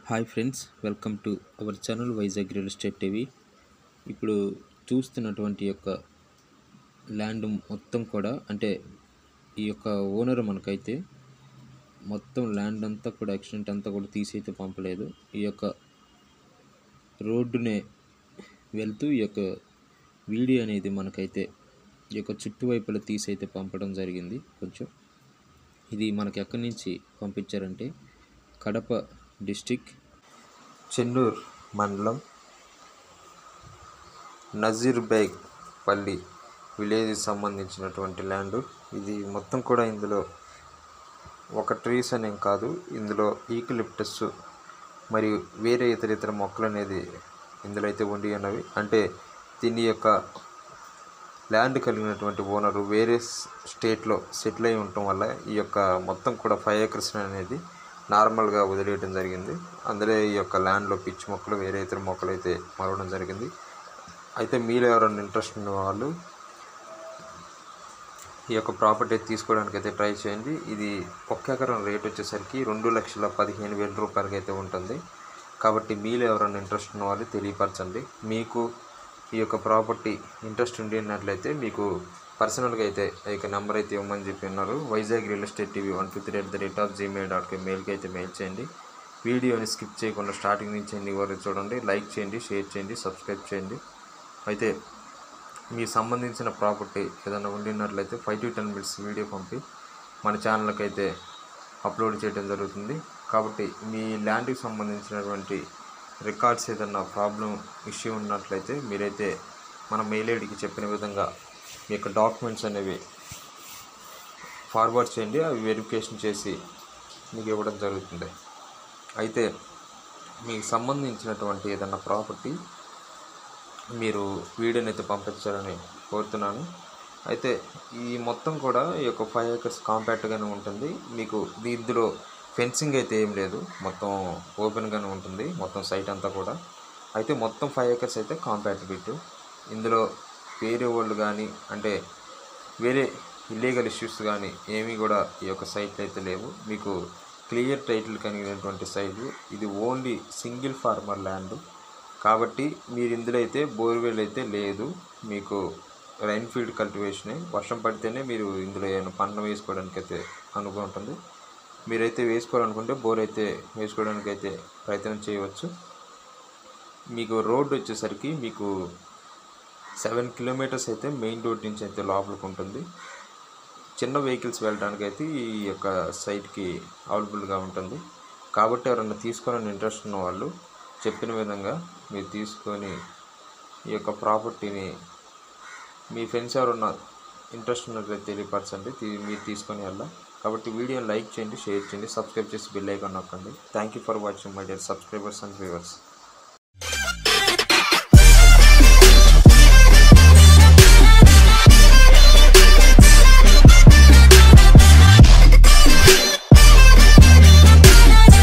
Hi friends, welcome to our channel Vizag real estate TV. ఇప్పుడు చూస్తున్నటువంటి యొక్క ల్యాండ్ మొత్తం కూడా అంటే ఈ యొక్క ఓనర్ మనకైతే మొత్తం ల్యాండ్ అంతా కూడా ఎక్స్టెంట్ అంతా కూడా తీసైతే పంపలేదు. ఈ యొక్క రోడ్డునే వెళ్తూ ఈ యొక్క వీడియో అనేది మనకైతే ఈ యొక్క చుట్టువైపులా తీసైతే పంపడం జరిగింది. కొంచెం ఇది మనకి ఎక్కడి నుంచి పంపించారంటే కడప డిస్టిక్ చెన్నూరు మండలం నజీర్బేగ్ పల్లి విలేజ్కి సంబంధించినటువంటి ల్యాండ్. ఇది మొత్తం కూడా ఇందులో ఒక ట్రీస్ అనేం కాదు, ఇందులో ఈకలిప్టస్ మరియు వేరే ఇతర మొక్కలు అనేది ఇందులో అయితే ఉండి ఉన్నవి. అంటే దీని యొక్క ల్యాండ్ కలిగినటువంటి ఓనరు వేరే స్టేట్లో సెటిల్ అయి ఉండటం వల్ల ఈ యొక్క మొత్తం కూడా 5 acres అనేది నార్మల్గా వదిలేయడం జరిగింది. అందులో ఈ యొక్క ల్యాండ్లో పిచ్చి మొక్కలు వేరే ఇతర మొక్కలు అయితే మరవడం జరిగింది. అయితే మీరు ఎవరైనా ఇంట్రెస్ట్ ఉన్న వాళ్ళు ఈ యొక్క ప్రాపర్టీ తీసుకోవడానికి అయితే ట్రై చేయండి. ఇది 1 ఎకరం రేట్ వచ్చేసరికి 2,15,000 రూపాయలకి అయితే ఉంటుంది. కాబట్టి మీరు ఎవరైనా ఇంట్రెస్ట్ ఉన్న వాళ్ళు తెలియపరచండి. మీకు ఈ యొక్క ప్రాపర్టీ ఇంట్రెస్ట్ ఉండినట్లయితే మీకు పర్సనల్గా అయితే ఈ యొక్క నెంబర్ అయితే ఇవ్వమని చెప్పి ఉన్నారు. Vizag real estate TV 123@gmail.com మెయిల్కి అయితే మెయిల్ చేయండి. వీడియోని స్కిప్ చేయకుండా స్టార్టింగ్ నుంచి ఎన్ని వరకు చూడండి. లైక్ చేయండి, షేర్ చేయండి, సబ్స్క్రైబ్ చేయండి. అయితే మీకు సంబంధించిన ప్రాపర్టీ ఏదైనా ఉండినట్లయితే 5 to 10 minutes వీడియో పంపి మన ఛానల్కి అయితే అప్లోడ్ చేయడం జరుగుతుంది. కాబట్టి మీ ల్యాండ్కి సంబంధించినటువంటి రికార్డ్స్ ఏదన్నా ప్రాబ్లం ఇష్యూ ఉన్నట్లయితే మీరైతే మన మెయిల్ ఐడికి చెప్పిన విధంగా మీ యొక్క డాక్యుమెంట్స్ అనేవి ఫార్వర్డ్ చేయండి. అవి వెరిఫికేషన్ చేసి మీకు ఇవ్వడం జరుగుతుంది. అయితే మీకు సంబంధించినటువంటి ఏదన్నా ప్రాపర్టీ మీరు వీడియోని అయితే పంపించాలని కోరుతున్నాను. అయితే ఈ మొత్తం కూడా ఈ యొక్క 5 acres కాంపాక్ట్గానే ఉంటుంది. మీకు ఇందులో ఫెన్సింగ్ అయితే ఏం లేదు, మొత్తం ఓపెన్గానే ఉంటుంది మొత్తం సైట్ అంతా కూడా. అయితే మొత్తం 5 acres అయితే కాంపాక్ట్ బిట్. ఇందులో వేరే వాళ్ళు కానీ అంటే వేరే ఇల్లీగల్ ఇష్యూస్ కానీ ఏమీ కూడా ఈ యొక్క సైట్లో అయితే లేవు. మీకు క్లియర్ టైటిల్ కలిగినటువంటి సైటు. ఇది ఓన్లీ సింగిల్ ఫార్మర్ ల్యాండ్. కాబట్టి మీరు ఇందులో అయితే బోర్వెల్ అయితే లేదు. మీకు రైన్ ఫీల్డ్ కల్టివేషనే. వర్షం పడితేనే మీరు ఇందులో ఏమైనా పంటలు వేసుకోవడానికి అయితే అనుకుని ఉంటుంది. మీరైతే వేసుకోవాలనుకుంటే బోర్ అయితే వేసుకోవడానికి అయితే ప్రయత్నం చేయవచ్చు. మీకు రోడ్డు వచ్చేసరికి మీకు 7 kilometers అయితే మెయిన్ రోడ్ నుంచి అయితే లోపలికి ఉంటుంది. చిన్న వెహికల్స్ వెళ్ళడానికి అయితే ఈ యొక్క సైట్కి అవైలబుల్గా ఉంటుంది. కాబట్టి ఎవరైనా తీసుకోవాలని ఇంట్రెస్ట్ ఉన్న వాళ్ళు చెప్పిన విధంగా మీరు తీసుకొని ఈ యొక్క ప్రాపర్టీని మీ ఫ్రెండ్స్ ఎవరన్నా ఇంట్రెస్ట్ ఉన్నట్లయితే తెలియపరచండి. మీరు తీసుకొని వెళ్ళాలి. కాబట్టి వీడియోని లైక్ చేయండి, షేర్ చేయండి, సబ్స్క్రైబ్ చేసి బెల్ ఐకాన్ నొక్కండి. Thank you for watching my dear subscribers and viewers.